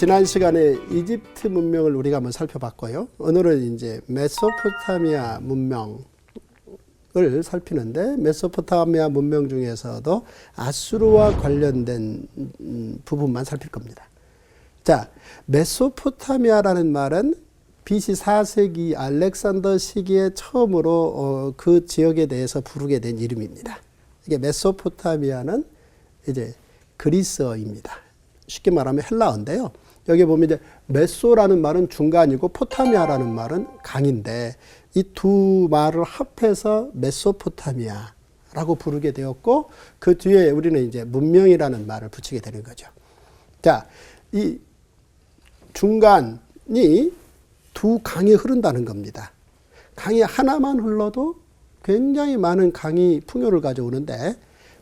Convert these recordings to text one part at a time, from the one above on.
지난 시간에 이집트 문명을 우리가 한번 살펴봤고요. 오늘은 이제 메소포타미아 문명을 살피는데, 메소포타미아 문명 중에서도 아수르와 관련된 부분만 살필 겁니다. 자, 메소포타미아라는 말은 BC 4세기 알렉산더 시기에 처음으로 그 지역에 대해서 부르게 된 이름입니다. 이게 메소포타미아는 이제 그리스어입니다. 쉽게 말하면 헬라어인데요. 여기 보면 이제 메소라는 말은 중간이고 포타미아라는 말은 강인데, 이 두 말을 합해서 메소포타미아라고 부르게 되었고, 그 뒤에 우리는 이제 문명이라는 말을 붙이게 되는 거죠. 자, 이 중간이 두 강이 흐른다는 겁니다. 강이 하나만 흘러도 굉장히 많은 강이 풍요를 가져오는데,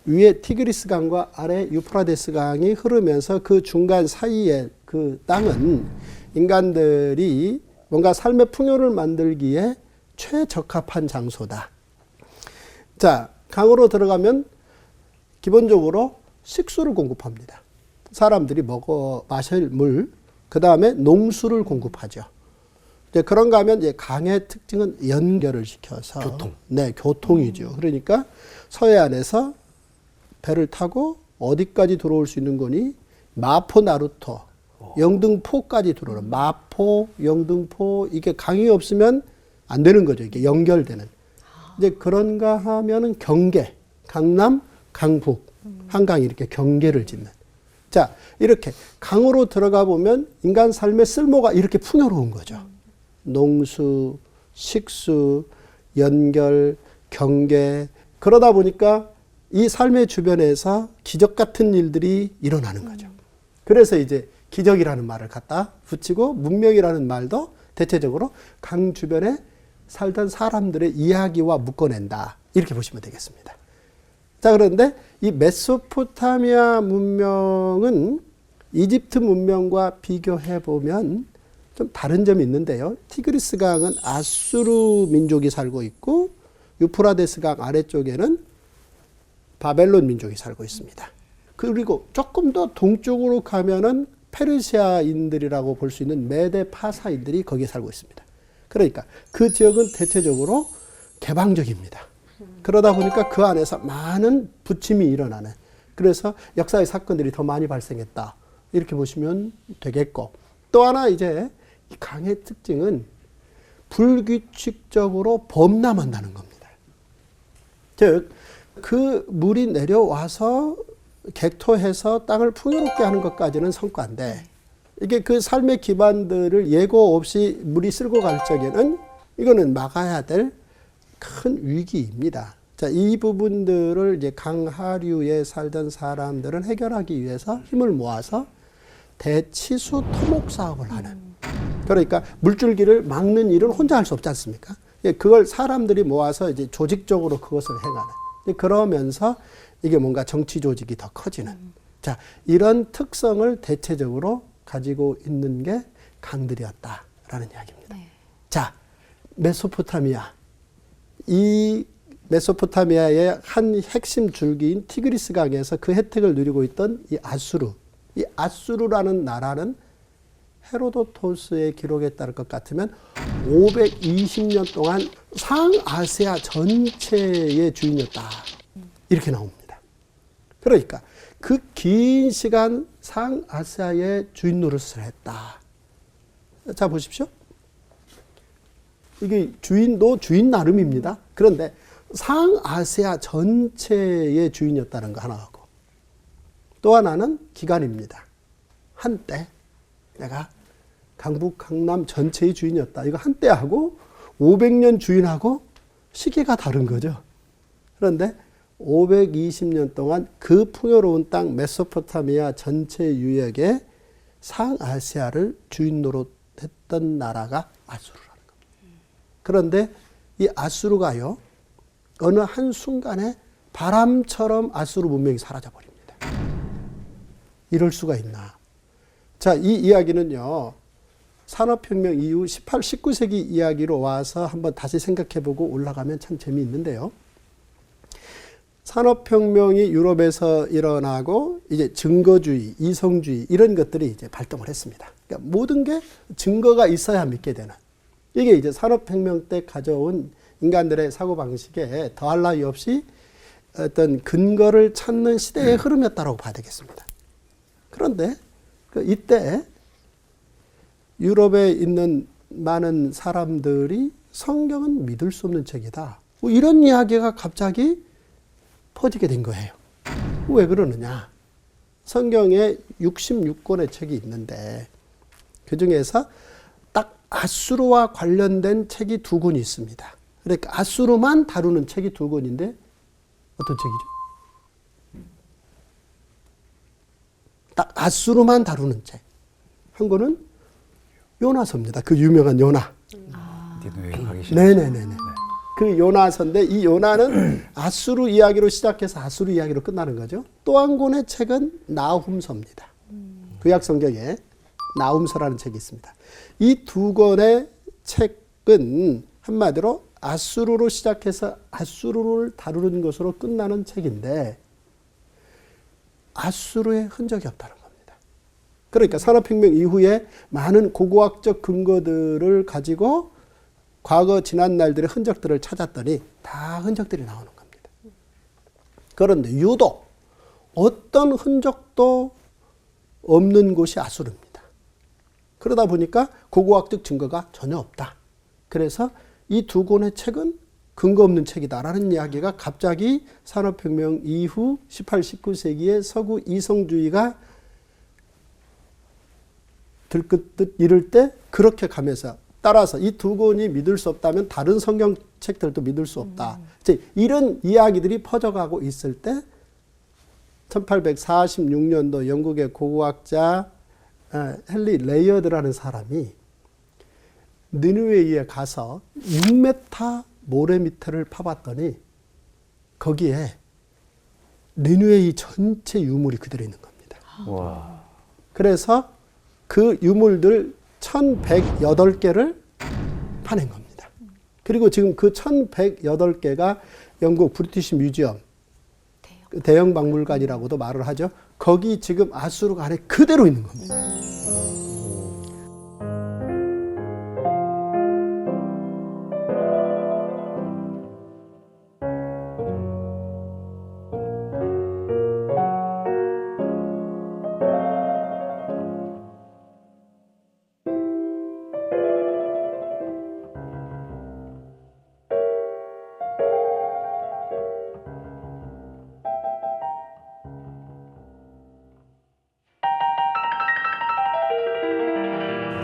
위에 티그리스 강과 아래 유프라데스 강이 흐르면서 그 중간 사이에 그 땅은 인간들이 뭔가 삶의 풍요를 만들기에 최적합한 장소다. 자, 강으로 들어가면 기본적으로 식수를 공급합니다. 사람들이 먹어 마실 물, 그 다음에 농수를 공급하죠. 이제 그런가 하면 이제 강의 특징은 연결을 시켜서 교통. 네, 교통이죠. 그러니까 서해안에서 배를 타고 어디까지 들어올 수 있는 거니? 마포, 나루터, 영등포까지 들어오는, 마포, 영등포, 이게 강이 없으면 안 되는 거죠. 이게 연결되는. 이제 그런가 하면은 경계, 강남, 강북, 한강이 이렇게 경계를 짓는. 자, 이렇게 강으로 들어가 보면 인간 삶의 쓸모가 이렇게 풍요로운 거죠. 농수, 식수, 연결, 경계. 그러다 보니까 이 삶의 주변에서 기적 같은 일들이 일어나는 거죠. 그래서 이제 기적이라는 말을 갖다 붙이고, 문명이라는 말도 대체적으로 강 주변에 살던 사람들의 이야기와 묶어낸다, 이렇게 보시면 되겠습니다. 자, 그런데 이 메소포타미아 문명은 이집트 문명과 비교해 보면 좀 다른 점이 있는데요. 티그리스 강은 아수르 민족이 살고 있고, 유프라데스 강 아래쪽에는 바벨론 민족이 살고 있습니다. 그리고 조금 더 동쪽으로 가면은 페르시아인들이라고 볼 수 있는 메데 파사인들이 거기에 살고 있습니다. 그러니까 그 지역은 대체적으로 개방적입니다. 그러다 보니까 그 안에서 많은 부침이 일어나는, 그래서 역사의 사건들이 더 많이 발생했다, 이렇게 보시면 되겠고, 또 하나 이제 이 강의 특징은 불규칙적으로 범람한다는 겁니다. 즉, 그 물이 내려와서 객토해서 땅을 풍요롭게 하는 것까지는 성과인데, 이게 그 삶의 기반들을 예고 없이 물이 쓸고 갈 적에는 이거는 막아야 될 큰 위기입니다. 자, 이 부분들을 이제 강하류에 살던 사람들은 해결하기 위해서 힘을 모아서 대치수 토목 사업을 하는, 그러니까 물줄기를 막는 일은 혼자 할 수 없지 않습니까? 그걸 사람들이 모아서 이제 조직적으로 그것을 행하는, 그러면서 이게 뭔가 정치 조직이 더 커지는, 자, 이런 특성을 대체적으로 가지고 있는 게 강들이었다라는 이야기입니다. 네. 자, 메소포타미아. 이 메소포타미아의 한 핵심 줄기인 티그리스 강에서 그 혜택을 누리고 있던 이 아수르. 이 아수르라는 나라는 헤로도토스의 기록에 따를 것 같으면 520년 동안 상아시아 전체의 주인이었다, 이렇게 나옵니다. 그러니까 그 긴 시간 상아시아의 주인 노릇을 했다. 자, 보십시오. 이게 주인도 주인 나름입니다. 그런데 상아시아 전체의 주인이었다는 거 하나하고, 또 하나는 기간입니다. 한때 내가 강북, 강남 전체의 주인이었다. 이거 한때하고 500년 주인하고 시기가 다른 거죠. 그런데 520년 동안 그 풍요로운 땅 메소포타미아 전체 유역에 상아시아를 주인 노릇했던 나라가 아수르라는 겁니다. 그런데 이 아수르가요, 어느 한순간에 바람처럼 아수르 문명이 사라져버립니다. 이럴 수가 있나. 자, 이 이야기는요, 산업혁명 이후 18, 19세기 이야기로 와서 한번 다시 생각해보고 올라가면 참 재미있는데요. 산업혁명이 유럽에서 일어나고 이제 증거주의, 이성주의 이런 것들이 이제 발동을 했습니다. 그러니까 모든 게 증거가 있어야 믿게 되는. 이게 이제 산업혁명 때 가져온 인간들의 사고방식에 더할 나위 없이 어떤 근거를 찾는 시대의 흐름이었다고 봐야 되겠습니다. 그런데 이때 유럽에 있는 많은 사람들이 성경은 믿을 수 없는 책이다. 뭐 이런 이야기가 갑자기 퍼지게 된 거예요. 왜 그러느냐? 성경에 66권의 책이 있는데 그 중에서 딱 아수르와 관련된 책이 2권이 있습니다. 그러니까 아수르만 다루는 책이 2권인데 어떤 책이죠? 딱 아수르만 다루는 책. 한 권은 요나서입니다. 그 유명한 요나. 네네네네. 그 요나서인데 이 요나는 아수르 이야기로 시작해서 아수르 이야기로 끝나는 거죠. 또 한 권의 책은 나훔서입니다. 구약 성경에 나훔서라는 책이 있습니다. 이 2권의 책은 한마디로 아수르로 시작해서 아수르를 다루는 것으로 끝나는 책인데 아수르의 흔적이 없다는 겁니다. 그러니까 산업혁명 이후에 많은 고고학적 근거들을 가지고 과거 지난 날들의 흔적들을 찾았더니 다 흔적들이 나오는 겁니다. 그런데 유독 어떤 흔적도 없는 곳이 아수르입니다. 그러다 보니까 고고학적 증거가 전혀 없다. 그래서 이 2권의 책은 근거 없는 책이다라는 이야기가 갑자기 산업혁명 이후 18, 19세기의 서구 이성주의가 들끓듯 이럴 때 그렇게 가면서 따라서 이 2권이 믿을 수 없다면 다른 성경책들도 믿을 수 없다. 이런 이야기들이 퍼져가고 있을 때 1846년도 영국의 고고학자 헨리 레이어드라는 사람이 니느웨이에 가서 6m 모래 밑을 파봤더니 거기에 니느웨이 전체 유물이 그대로 있는 겁니다. 와. 그래서 그 유물들 1108개를 파낸 겁니다. 그리고 지금 그 1108개가 영국 브리티시 뮤지엄 대형 박물관이라고도 말을 하죠. 거기 지금 아수르가 안에 그대로 있는 겁니다.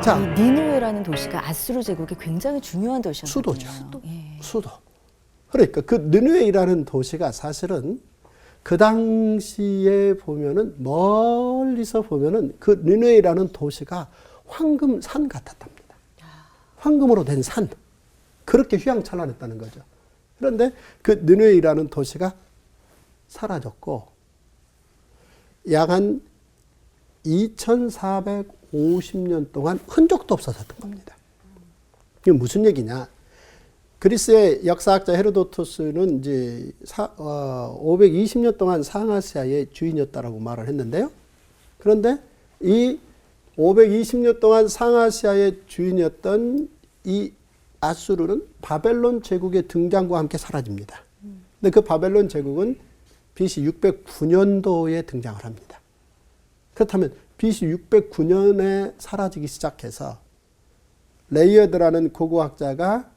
이 니느웨라는 도시가 아수르 제국의 굉장히 중요한 도시였거든요. 수도죠. 수도. 그러니까 그 니느웨이라는 도시가 사실은 그 당시에 보면은 멀리서 보면은 그 니느웨이라는 도시가 황금산 같았답니다. 황금으로 된 산. 그렇게 휘황찬란했다는 거죠. 그런데 그 니느웨이라는 도시가 사라졌고 약 한 2450년 동안 흔적도 없어졌던 겁니다. 이게 무슨 얘기냐? 그리스의 역사학자 헤로도토스는 이제 520년 동안 상아시아의 주인이었다라고 말을 했는데요. 그런데 이 520년 동안 상아시아의 주인이었던 이 아수르는 바벨론 제국의 등장과 함께 사라집니다. 근데 그 바벨론 제국은 BC 609년도에 등장을 합니다. 그렇다면 BC 609년에 사라지기 시작해서 레이어드라는 고고학자가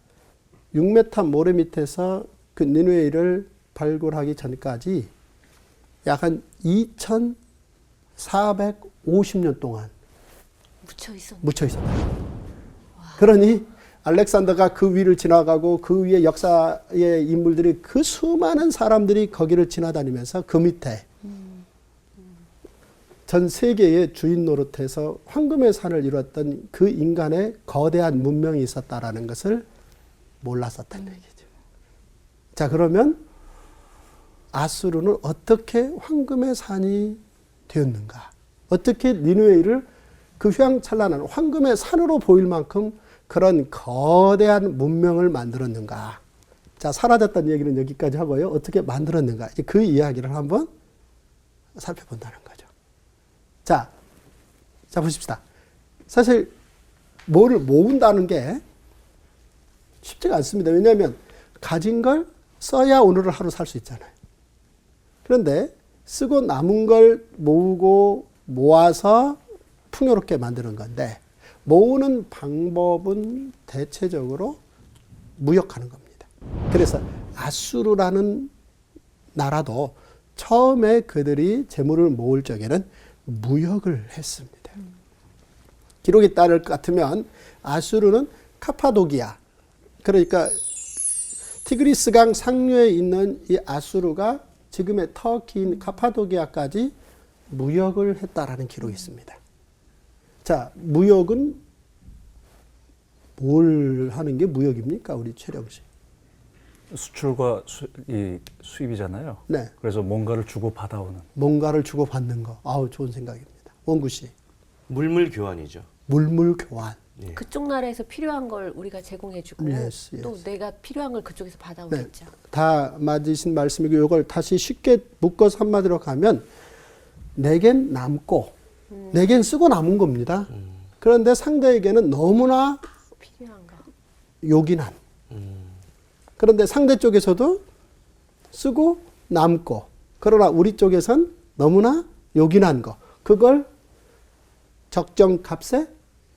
6m 모래 밑에서 그 니느웨이를 발굴하기 전까지 약 한 2450년 동안 묻혀 있었다. 그러니 알렉산더가 그 위를 지나가고 그 위에 역사의 인물들이 그 수많은 사람들이 거기를 지나다니면서 그 밑에 전 세계의 주인 노릇해서 황금의 산을 이뤘던 그 인간의 거대한 문명이 있었다라는 것을 몰랐었다는 얘기죠. 자, 그러면 아수르는 어떻게 황금의 산이 되었는가? 어떻게 니느웨이를 그 휘황찬란한 황금의 산으로 보일 만큼 그런 거대한 문명을 만들었는가? 자, 사라졌다는 얘기는 여기까지 하고요. 어떻게 만들었는가? 그 이야기를 한번 살펴본다는 거죠. 자 보십시다. 사실 뭐를 모은다는 게 쉽지가 않습니다. 왜냐하면 가진 걸 써야 오늘을 하루 살 수 있잖아요. 그런데 쓰고 남은 걸 모으고 모아서 풍요롭게 만드는 건데 모으는 방법은 대체적으로 무역하는 겁니다. 그래서 아수르라는 나라도 처음에 그들이 재물을 모을 적에는 무역을 했습니다. 기록에 따를 것 같으면 아수르는 카파도기아, 그러니까 티그리스강 상류에 있는 이 아수르가 지금의 터키인 카파도기아까지 무역을 했다라는 기록이 있습니다. 자, 무역은 뭘 하는 게 무역입니까? 우리 최령 씨. 수출과 수입이잖아요. 네. 그래서 뭔가를 주고 받아오는. 뭔가를 주고받는 거. 아우, 좋은 생각입니다. 원구 씨. 물물 교환이죠. 물물 교환. 예. 그쪽 나라에서 필요한 걸 우리가 제공해주고 Yes, yes. 또 내가 필요한 걸 그쪽에서 네. 받아오겠죠. 다 맞으신 말씀이고 이걸 다시 쉽게 묶어서 한마디로 가면 내겐 남고 내겐 쓰고 남은 겁니다. 그런데 상대에게는 너무나 필요한 거. 요긴한. 그런데 상대 쪽에서도 쓰고 남고 그러나 우리 쪽에선 너무나 요긴한 거. 그걸 적정 값에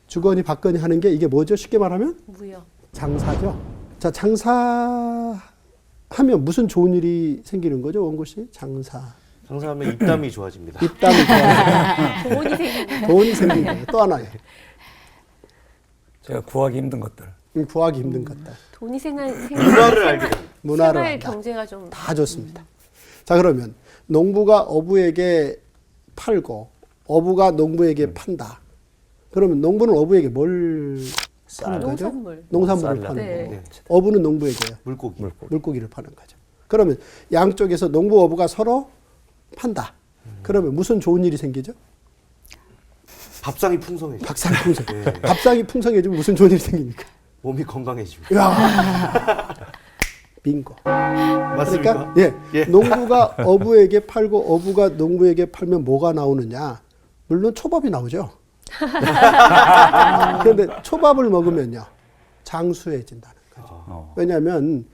주거니 받거니 하는 게 이게 뭐죠? 쉽게 말하면 무역. 장사죠. 자, 장사하면 무슨 좋은 일이 생기는 거죠, 원고 씨? 장사하면 입담이 좋아집니다. 입담이 좋아지고 돈이 생기는 돈이 생기고 또 하나요. 제가 구하기 힘든 것들. 구하기 힘든 것들. 돈이 생기는 문화를 알게 됩니다. 문화를 생활 안다. 경제가 좀 다 좋습니다. 자, 그러면 농부가 어부에게 팔고 어부가 농부에게 판다. 그러면 농부는 어부에게 뭘 파는 거죠? 농산물. 농산물을 쌀. 파는 네. 거고. 네. 어부는 농부에게요. 물고기. 물고기를 파는 거죠. 그러면 양쪽에서 농부 어부가 서로 판다. 그러면 무슨 좋은 일이 생기죠? 밥상이 풍성해져. 밥상이 풍성. 네. 밥상이 풍성해지면 무슨 좋은 일이 생깁니까? 몸이 건강해집니다. 야, 빙고. 맞습니까? 그러니까 예, 예. 농부가 어부에게 팔고 어부가 농부에게 팔면 뭐가 나오느냐? 물론 초밥이 나오죠. 그런데 초밥을 먹으면요 장수해진다는 거죠. 왜냐하면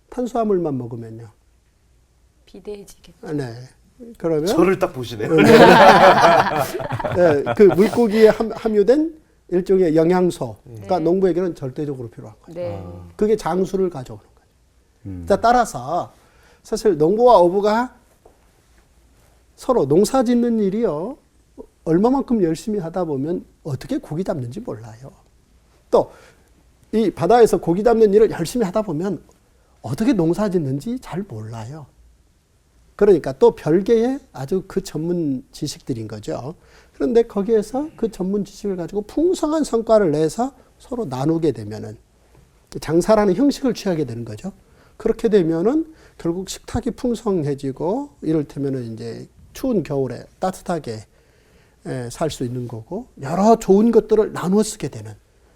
탄수화물만 먹으면요. 비대해지겠죠. 네. 그러면 저를 딱 보시네요. 네, 그 물고기에 함유된 일종의 영양소가 농부에게는 절대적으로 필요한 거죠. 네. 그게 장수를 가져오는 거죠. 자, 따라서 사실 농부와 어부가 서로 농사 짓는 일이요. 얼마만큼 열심히 하다 보면 어떻게 고기 잡는지 몰라요. 또 이 바다에서 고기 잡는 일을 열심히 하다 보면 어떻게 농사 짓는지 잘 몰라요. 그러니까 또 별개의 아주 그 전문 지식들인 거죠. 그런데 거기에서 그 전문 지식을 가지고 풍성한 성과를 내서 서로 나누게 되면은 장사라는 형식을 취하게 되는 거죠. 그렇게 되면은 결국 식탁이 풍성해지고 이를테면은 이제 추운 겨울에 따뜻하게 살 수 있는 거고 여러 좋은 것들을 나누어 쓰게 되는.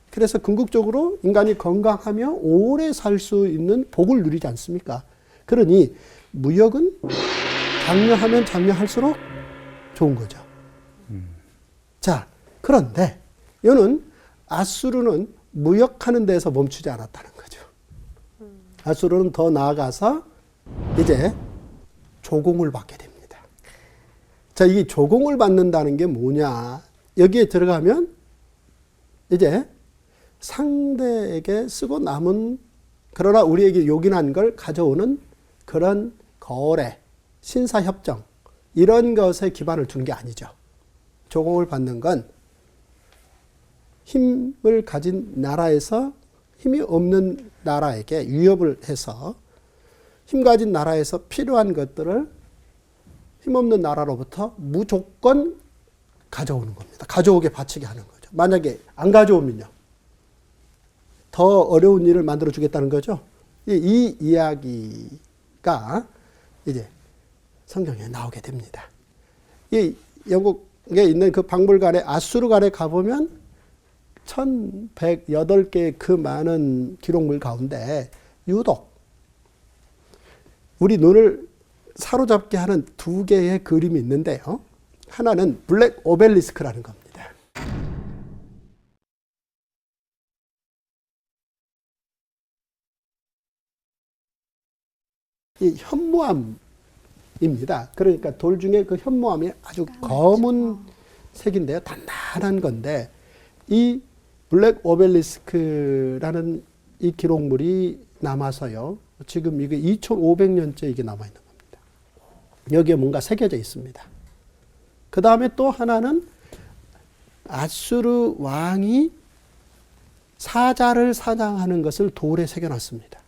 그래서 궁극적으로 인간이 건강하며 오래 살 수 있는 복을 누리지 않습니까? 그러니 무역은 장려하면 장려할수록 좋은 거죠. 자, 그런데 이거는 아수르는 무역하는 데서 멈추지 않았다는 거죠. 아수르는 더 나아가서 이제 조공을 받게 됩니다. 자, 이 조공을 받는다는 게 뭐냐? 여기에 들어가면 이제 상대에게 쓰고 남은 그러나 우리에게 요긴한 걸 가져오는 그런 거래, 신사협정 이런 것에 기반을 둔 게 아니죠. 조공을 받는 건 힘을 가진 나라에서 힘이 없는 나라에게 위협을 해서 힘 가진 나라에서 필요한 것들을 힘없는 나라로부터 무조건 가져오는 겁니다. 가져오게 바치게 하는 거죠. 만약에 안 가져오면요. 더 어려운 일을 만들어 주겠다는 거죠. 이 이야기가 이제 성경에 나오게 됩니다. 이 영국에 있는 그 박물관에 아수르관에 가보면 1108개의 그 많은 기록물 가운데 유독 우리 눈을 사로잡게 하는 두 개의 그림이 있는데요. 하나는 블랙 오벨리스크라는 겁니다. 이 현무암입니다. 그러니까 돌 중에 그 현무암이 아주 검은 색인데요. 단단한 건데 이 블랙 오벨리스크라는 이 기록물이 남아서요. 지금 이게 2500년째 이게 남아있는 겁니다. 여기에 뭔가 새겨져 있습니다. 그 다음에 또 하나는 아수르 왕이 사자를 사냥하는 것을 돌에 새겨놨습니다.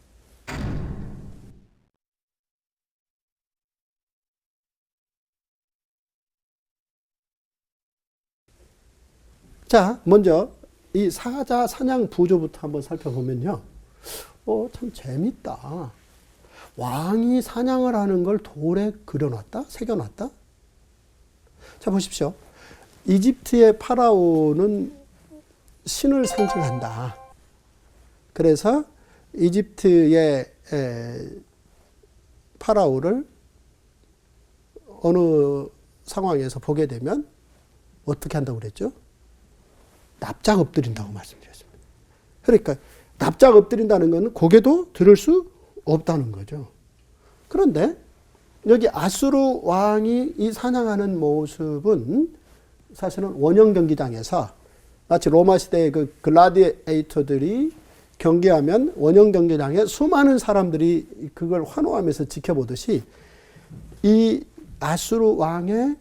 자, 먼저 이 사자 사냥 부조부터 한번 살펴보면요. 참 재밌다. 왕이 사냥을 하는 걸 돌에 그려놨다? 새겨놨다? 자, 보십시오. 이집트의 파라오는 신을 상징한다. 그래서 이집트의 파라오를 어느 상황에서 보게 되면 어떻게 한다고 그랬죠? 납작 엎드린다고 말씀드렸습니다. 그러니까 납작 엎드린다는 것은 고개도 들을 수 없다는 거죠. 그런데 여기 아수르 왕이 이 사냥하는 모습은 사실은 원형 경기장에서 마치 로마 시대의 그 글라디에이터들이 경기하면 원형 경기장에 수많은 사람들이 그걸 환호하면서 지켜보듯이 이 아수르 왕의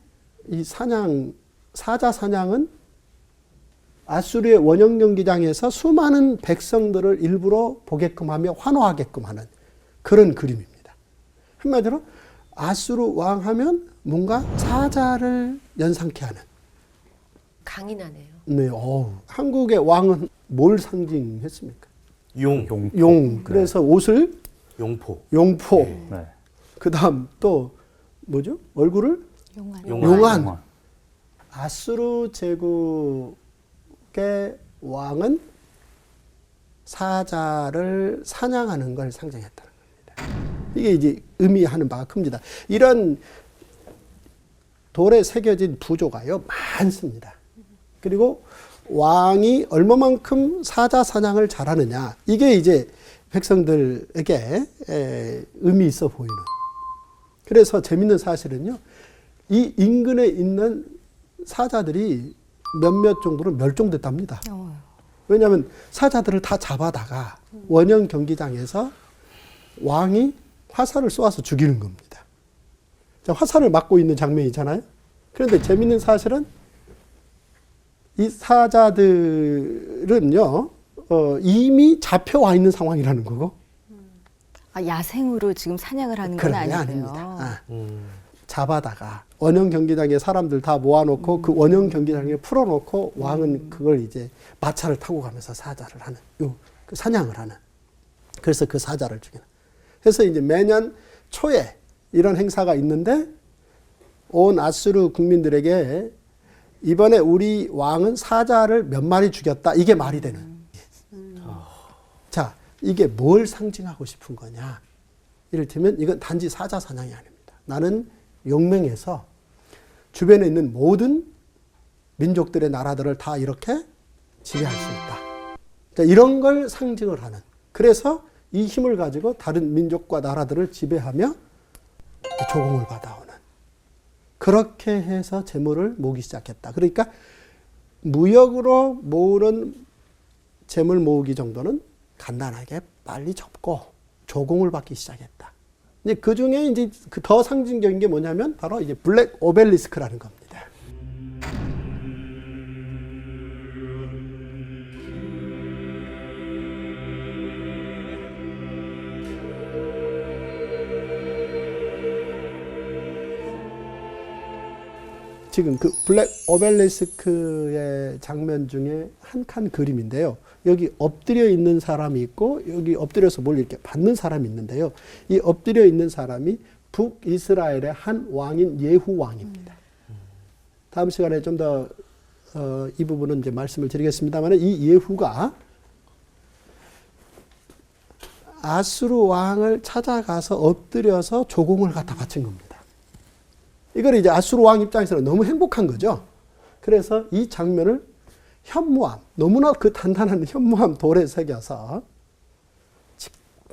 이 사자 사냥은 아수르의 원형 경기장에서 수많은 백성들을 일부러 보게끔 하며 환호하게끔 하는 그런 그림입니다. 한마디로 아수르 왕 하면 뭔가 사자를 연상케 하는. 강인하네요. 네, 한국의 왕은 뭘 상징했습니까? 용. 그래서 옷을 용포. 네. 그 다음 또 뭐죠? 얼굴을 용안. 용안. 아수르 제국의 왕은 사자를 사냥하는 걸 상징했다는 겁니다. 이게 이제 의미하는 바가 큽니다. 이런 돌에 새겨진 부조가요 많습니다. 그리고 왕이 얼마만큼 사자 사냥을 잘하느냐, 이게 이제 백성들에게 의미 있어 보이는. 그래서 재밌는 사실은요, 이 인근에 있는 사자들이 몇몇 정도로 멸종됐답니다. 왜냐하면 사자들을 다 잡아다가 원형 경기장에서 왕이 화살을 쏘아서 죽이는 겁니다. 자, 화살을 맞고 있는 장면이잖아요. 그런데 재밌는 사실은 이 사자들은요, 이미 잡혀와 있는 상황이라는 거고. 아, 야생으로 지금 사냥을 하는 건 아니고요. 아닙니다. 잡아다가 원형 경기장에 사람들 다 모아놓고 그 원형 경기장에 풀어놓고 왕은 그걸 이제 마차를 타고 가면서 사자를 하는, 그 사냥을 하는. 그래서 그 사자를 죽이는. 그래서 이제 매년 초에 이런 행사가 있는데 온 아수르 국민들에게 이번에 우리 왕은 사자를 몇 마리 죽였다, 이게 말이 되는. 자, 이게 뭘 상징하고 싶은 거냐? 이를테면 이건 단지 사자 사냥이 아닙니다. 나는 용맹해서 주변에 있는 모든 민족들의 나라들을 다 이렇게 지배할 수 있다. 자, 이런 걸 상징을 하는. 그래서 이 힘을 가지고 다른 민족과 나라들을 지배하며 조공을 받아오는. 그렇게 해서 재물을 모으기 시작했다. 그러니까 무역으로 모으는 재물 모으기 정도는 간단하게 빨리 접고 조공을 받기 시작했다. 이제 그 중에 이제 더 상징적인 게 뭐냐면 바로 이제 블랙 오벨리스크라는 겁니다. 지금 그 블랙 오벨리스크의 장면 중에 한 칸 그림인데요. 여기 엎드려 있는 사람이 있고 여기 엎드려서 뭘 이렇게 받는 사람이 있는데요. 이 엎드려 있는 사람이 북이스라엘의 한 왕인 예후 왕입니다. 다음 시간에 좀 더 이 부분은 이제 말씀을 드리겠습니다만, 이 예후가 아수르 왕을 찾아가서 엎드려서 조공을 갖다 바친 겁니다. 이걸 이제 아수르 왕 입장에서는 너무 행복한 거죠. 그래서 이 장면을 현무암, 너무나 그 단단한 현무암 돌에 새겨서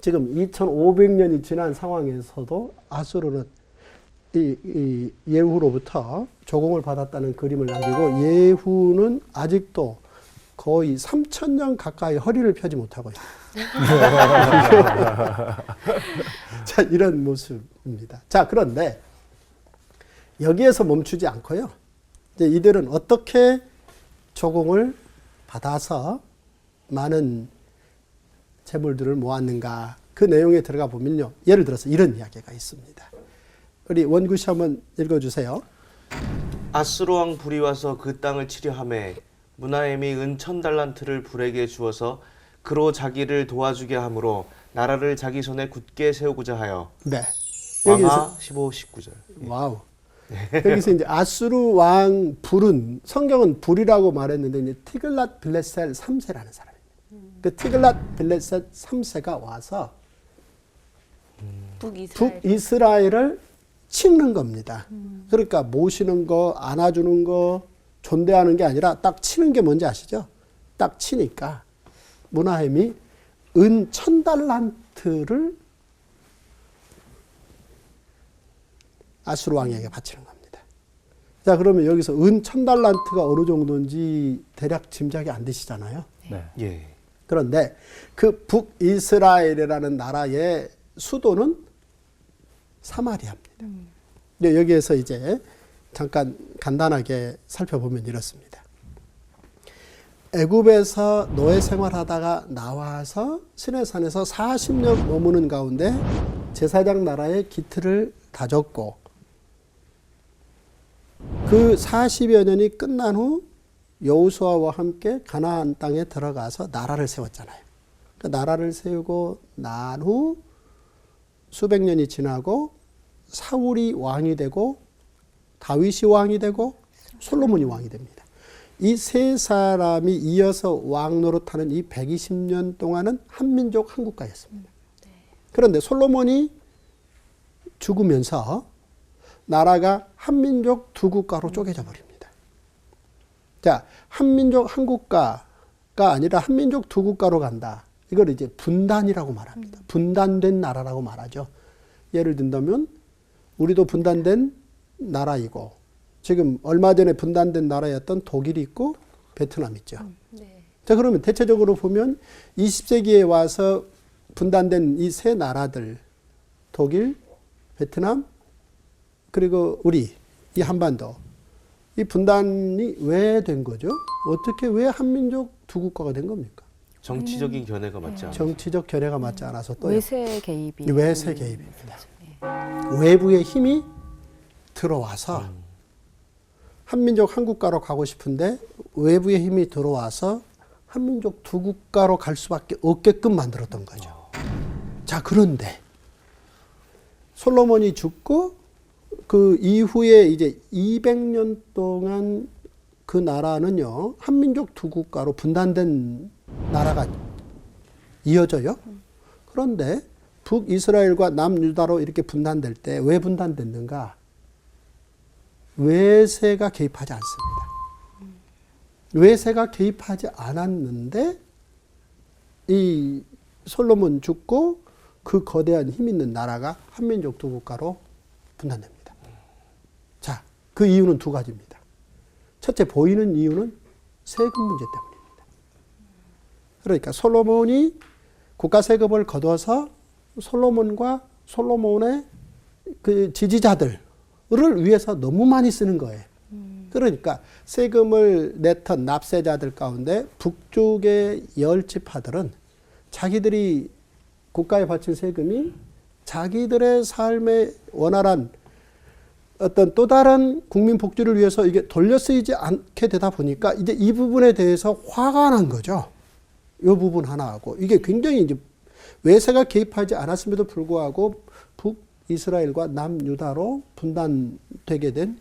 지금 2500년이 지난 상황에서도 아수르는 이 예후로부터 조공을 받았다는 그림을 남기고 예후는 아직도 거의 3000년 가까이 허리를 펴지 못하고 있어요. 자, 이런 모습입니다. 자, 그런데 여기에서 멈추지 않고요. 이제 이들은 어떻게 조공을 받아서 많은 재물들을 모았는가, 그 내용에 들어가 보면요. 예를 들어서 이런 이야기가 있습니다. 우리 원구시 한번 읽어주세요. 아수르 왕 불이 와서 그 땅을 치려하매 무나엠이 은 1000달란트를 불에게 주어서 그로 자기를 도와주게 하므로 나라를 자기 손에 굳게 세우고자 하여. 네. 왕하 15, 19절. 와우. 여기서 이제 아수르 왕 불은, 성경은 불이라고 말했는데 이제 티글랏 빌레셀 3세라는 사람입니다. 그 티글랏 빌레셀 3세가 와서 북이스라엘을 치는 겁니다. 그러니까 모시는 거, 안아주는 거, 존대하는 게 아니라 딱 치는 게 뭔지 아시죠? 딱 치니까 무나햄이 은 1000달란트를 아수르 왕에게 바치는 겁니다. 자, 그러면 여기서 은 1000달란트가 어느 정도인지 대략 짐작이 안 되시잖아요. 네. 예. 그런데 그 북이스라엘이라는 나라의 수도는 사마리아입니다. 근데 여기에서 이제 잠깐 간단하게 살펴보면 이렇습니다. 애굽에서 노예 생활하다가 나와서 시내산에서 40년 머무는 가운데 제사장 나라의 기틀을 다졌고, 그 40여 년이 끝난 후 여호수아와 함께 가나안 땅에 들어가서 나라를 세웠잖아요. 그 나라를 세우고 난 후 수백 년이 지나고 사울이 왕이 되고 다윗이 왕이 되고 솔로몬이 왕이 됩니다. 이 세 사람이 이어서 왕 노릇하는 이 120년 동안은 한민족 한국가였습니다. 그런데 솔로몬이 죽으면서 나라가 한민족 두 국가로 쪼개져 버립니다. 자, 한민족 한국가가 아니라 한민족 두 국가로 간다. 이걸 이제 분단이라고 말합니다. 분단된 나라라고 말하죠. 예를 든다면 우리도 분단된 나라이고, 지금 얼마 전에 분단된 나라였던 독일이 있고 베트남 있죠. 네. 자, 그러면 대체적으로 보면 20세기에 와서 분단된 이 세 나라들, 독일, 베트남, 그리고 우리, 이 한반도, 이 분단이 왜 된 거죠? 어떻게, 왜 한민족 두 국가가 된 겁니까? 정치적인 견해가 맞지 않아요. 정치적 결례가 맞지 않아서 또요. 외세 개입이. 외세 개입입니다. 외부의 힘이 들어와서 한민족 한국가로 가고 싶은데 외부의 힘이 들어와서 한민족 두 국가로 갈 수밖에 없게끔 만들었던 거죠. 자, 그런데 솔로몬이 죽고 그 이후에 이제 200년 동안 그 나라는요, 한민족 두 국가로 분단된 나라가 이어져요. 그런데 북이스라엘과 남유다로 이렇게 분단될 때 왜 분단됐는가? 외세가 개입하지 않습니다. 외세가 개입하지 않았는데 이 솔로몬 죽고 그 거대한 힘 있는 나라가 한민족 두 국가로 분단됩니다. 자, 그 이유는 두 가지입니다. 첫째, 보이는 이유는 세금 문제 때문입니다. 그러니까 솔로몬이 국가 세금을 거둬서 솔로몬과 솔로몬의 그 지지자들을 위해서 너무 많이 쓰는 거예요. 그러니까 세금을 냈던 납세자들 가운데 북쪽의 10지파들은 자기들이 국가에 바친 세금이 자기들의 삶의 원활한 어떤 또 다른 국민 복지를 위해서 이게 돌려 쓰이지 않게 되다 보니까 이제 이 부분에 대해서 화가 난 거죠. 이 부분 하나하고. 이게 굉장히 이제 외세가 개입하지 않았음에도 불구하고 북이스라엘과 남유다로 분단되게 된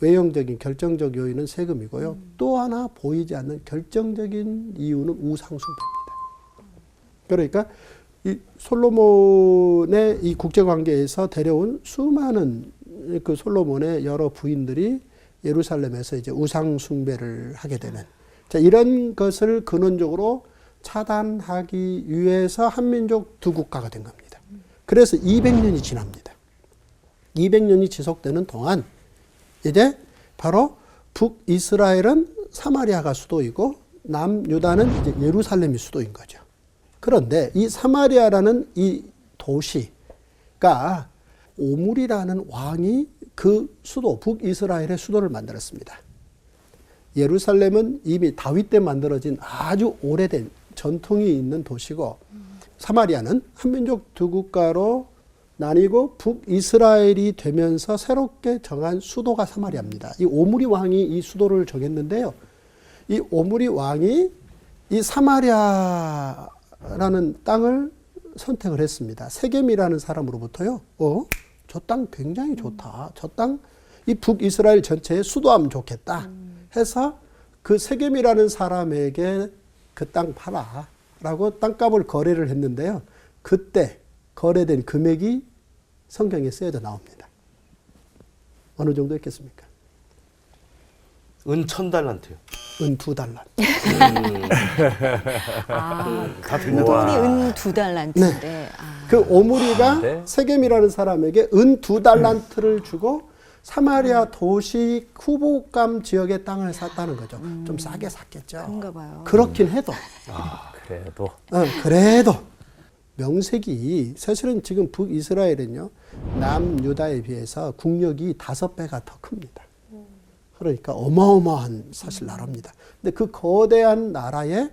외형적인 결정적 요인은 세금이고요. 또 하나 보이지 않는 결정적인 이유는 우상숭배입니다. 그러니까 이 솔로몬의 이 국제관계에서 데려온 수많은 그 솔로몬의 여러 부인들이 예루살렘에서 이제 우상 숭배를 하게 되는, 자, 이런 것을 근원적으로 차단하기 위해서 한민족 두 국가가 된 겁니다. 그래서 200년이 지납니다. 200년이 지속되는 동안 이제 바로 북이스라엘은 사마리아가 수도이고 남유다는 이제 예루살렘이 수도인 거죠. 그런데 이 사마리아라는 이 도시가 오므리라는 왕이 그 수도, 북이스라엘의 수도를 만들었습니다. 예루살렘은 이미 다윗 때 만들어진 아주 오래된 전통이 있는 도시고, 사마리아는 한민족 두 국가로 나뉘고 북이스라엘이 되면서 새롭게 정한 수도가 사마리아입니다. 이 오므리 왕이 이 수도를 정했는데요. 이 오므리 왕이 이 사마리아라는 땅을 선택을 했습니다. 세겜이라는 사람으로부터요. 저 땅 굉장히 좋다. 저 땅, 이 북이스라엘 전체에 수도하면 좋겠다. 해서 그 세겜이라는 사람에게 그 땅 팔아 라고 땅값을 거래를 했는데요. 그때 거래된 금액이 성경에 쓰여져 나옵니다. 어느 정도 있겠습니까? 은 1000달란트요. 은 2달란트. 다 그 들려. 돈이 은 2달란트인데. 그 오므리가 네. 세겜이라는 사람에게 은 2달란트를 주고 사마리아 도시 후복감 지역의 땅을 샀다는 거죠. 좀 싸게 샀겠죠. 그런가 봐요. 그렇긴 해도 그래도 그래도 명색이 사실은 지금 북이스라엘은요 남유다에 비해서 국력이 5배가 더 큽니다. 그러니까 어마어마한 사실 나라입니다. 근데 그 거대한 나라의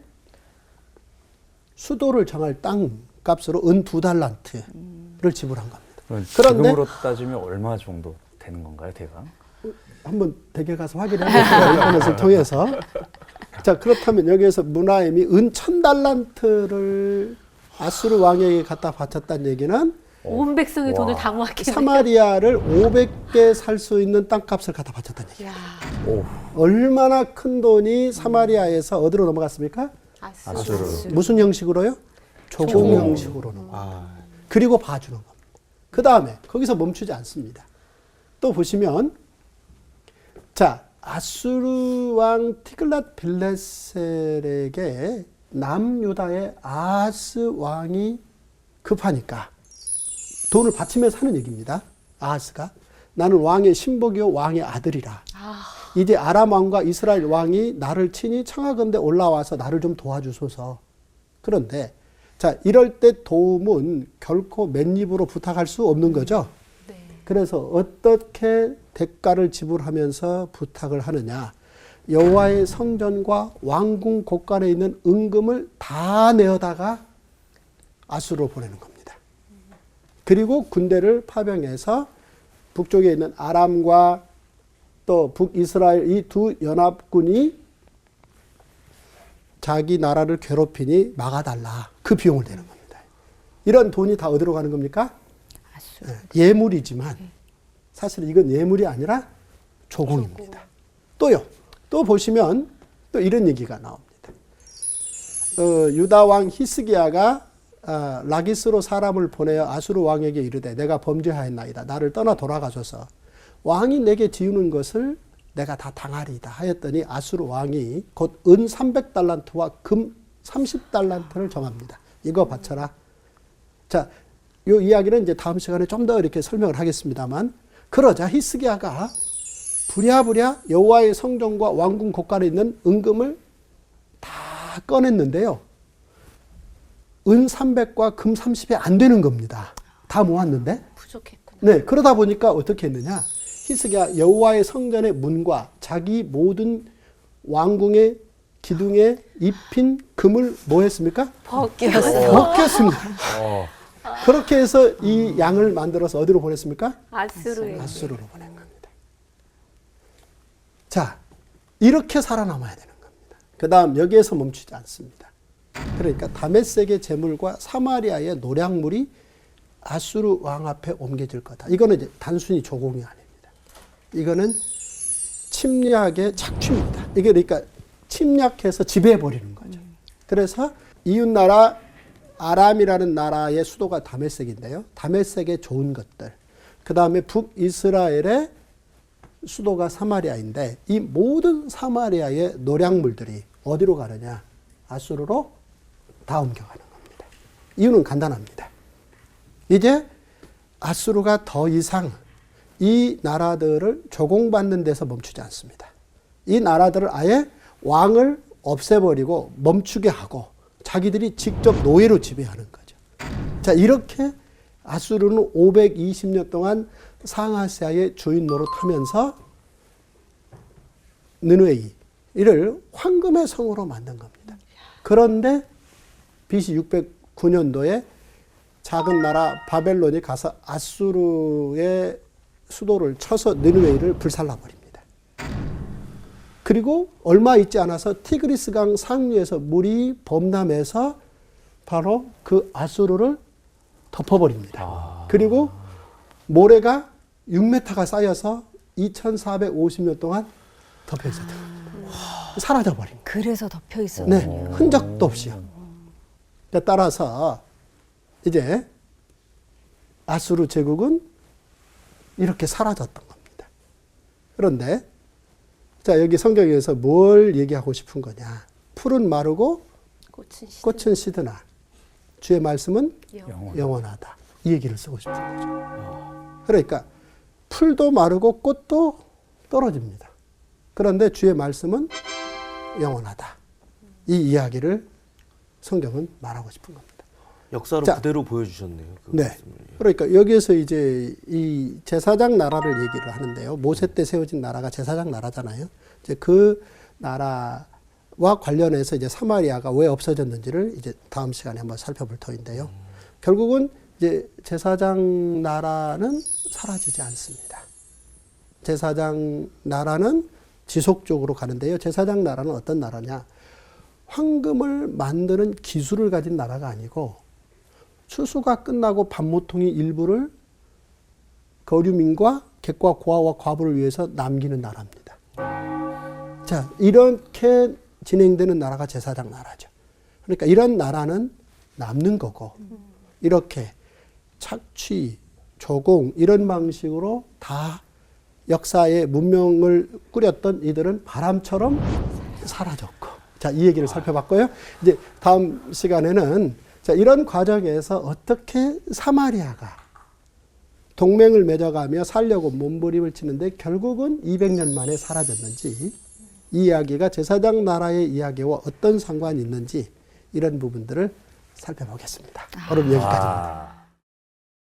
수도를 정할 땅 값으로 은 2달란트를 지불한 겁니다. 그런데 지금으로 따지면 얼마 정도 되는 건가요, 대강? 한번 댁에 가서 확인해보세요. 인터넷을 통해서. 자, 그렇다면 여기에서 무나임이 은 1000달란트를 아수르 왕에게 갖다 바쳤다는 얘기는 온 백성의 돈을 다 모았겠네요. 사마리아를 500개 살 수 있는 땅값을 갖다 바쳤다는 얘기예요. 오, 얼마나 큰 돈이 사마리아에서 어디로 넘어갔습니까? 아수르. 무슨 형식으로요? 조공 형식으로 넘어갑니다. 그리고 봐주는 겁니다. 그 다음에 거기서 멈추지 않습니다. 또 보시면 자, 아수르 왕 티글랏 빌레셀에게 남유다의 아하스 왕이 급하니까 돈을 바치면서 하는 얘기입니다. 아하스가 나는 왕의 신복이요 왕의 아들이라. 이제 아람 왕과 이스라엘 왕이 나를 친히 청하건대 올라와서 나를 좀 도와주소서. 그런데 자, 이럴 때 도움은 결코 맨입으로 부탁할 수 없는 거죠. 그래서 어떻게 대가를 지불하면서 부탁을 하느냐. 여호와의 성전과 왕궁 곳간에 있는 은금을 다 내어다가 아수르로 보내는 겁니다. 그리고 군대를 파병해서 북쪽에 있는 아람과 또 북이스라엘 이 두 연합군이 자기 나라를 괴롭히니 막아달라. 그 비용을 내는 겁니다. 이런 돈이 다 어디로 가는 겁니까? 아수르. 예물이지만 사실 이건 예물이 아니라 조공입니다. 또요. 또 보시면 또 이런 얘기가 나옵니다. 유다 왕 히스기야가 라기스로 사람을 보내어 아수르 왕에게 이르되 내가 범죄하였나이다. 나를 떠나 돌아가소서. 왕이 내게 지우는 것을 내가 다 당하리이다 하였더니 아수르 왕이 곧 은 300달란트와 금 30달란트를 정합니다. 이거 바쳐라. 자, 이 이야기는 이제 다음 시간에 좀 더 이렇게 설명을 하겠습니다만, 그러자 히스기야가 부랴부랴 여호와의 성전과 왕궁 곳간에 있는 은금을 다 꺼냈는데요. 은 300과 금 30이 안 되는 겁니다. 다 모았는데. 부족했구나. 네, 그러다 보니까 어떻게 했느냐? 히스기야 여호와의 성전의 문과 자기 모든 왕궁의 기둥에 입힌 금을 뭐 했습니까? 벗겼어요. 벗겼습니다. 그렇게 해서 이 양을 만들어서 어디로 보냈습니까? 아수르에. 아수르로 보낸 겁니다. 자, 이렇게 살아남아야 되는 겁니다. 그 다음 여기에서 멈추지 않습니다. 그러니까 다메섹의 재물과 사마리아의 노략물이 아수르 왕 앞에 옮겨질 거다. 이거는 이제 단순히 조공이 아닙니다. 이거는 침략의 착취입니다. 이게 그러니까 침략해서 지배해버리는 거죠. 그래서 이웃나라 아람이라는 나라의 수도가 다메섹인데요. 다메섹의 좋은 것들, 그 다음에 북이스라엘의 수도가 사마리아인데 이 모든 사마리아의 노량물들이 어디로 가느냐? 아수르로 다 옮겨가는 겁니다. 이유는 간단합니다. 이제 아수르가 더 이상 이 나라들을 조공받는 데서 멈추지 않습니다. 이 나라들을 아예 왕을 없애버리고 멈추게 하고 자기들이 직접 노예로 지배하는 거죠. 자, 이렇게 아수르는 520년 동안 상아시아의 주인 노릇하면서 느느웨이를 황금의 성으로 만든 겁니다. 그런데 BC 609년도에 작은 나라 바벨론이 가서 아수르의 수도를 쳐서 느느웨이를 불살라버립니다. 그리고 얼마 있지 않아서 티그리스강 상류에서 물이 범람해서 바로 그 아수르를 덮어버립니다. 그리고 모래가 6m가 쌓여서 2450년 동안 덮여 있었던 겁니다. 사라져버린 거예요. 그래서 덮여 있었군요. 네, 흔적도 없이요. 따라서 이제 아수르 제국은 이렇게 사라졌던 겁니다. 그런데 자, 여기 성경에서 뭘 얘기하고 싶은 거냐? 풀은 마르고 꽃은 시드나 주의 말씀은 영원하다. 이 얘기를 쓰고 싶은 거죠. 그러니까 풀도 마르고 꽃도 떨어집니다. 그런데 주의 말씀은 영원하다. 이 이야기를 성경은 말하고 싶은 겁니다. 역사로 자, 그대로 보여주셨네요. 그 네. 말씀을. 그러니까 여기에서 이제 이 제사장 나라를 얘기를 하는데요. 모세 때 세워진 나라가 제사장 나라잖아요. 이제 그 나라와 관련해서 이제 사마리아가 왜 없어졌는지를 이제 다음 시간에 한번 살펴볼 터인데요. 결국은 이제 제사장 나라는 사라지지 않습니다. 제사장 나라는 지속적으로 가는데요. 제사장 나라는 어떤 나라냐? 황금을 만드는 기술을 가진 나라가 아니고 추수가 끝나고 반모통이 일부를 거류민과 객과 고아와 과부를 위해서 남기는 나라입니다. 자, 이렇게 진행되는 나라가 제사장 나라죠. 그러니까 이런 나라는 남는 거고 이렇게 착취, 조공 이런 방식으로 다 역사의 문명을 꾸렸던 이들은 바람처럼 사라졌고 자, 이 얘기를 살펴봤고요. 이제 다음 시간에는 자, 이런 과정에서 어떻게 사마리아가 동맹을 맺어가며 살려고 몸부림을 치는데 결국은 200년 만에 사라졌는지 이 이야기가 제사장 나라의 이야기와 어떤 상관이 있는지 이런 부분들을 살펴보겠습니다. 오늘 여기까지입니다.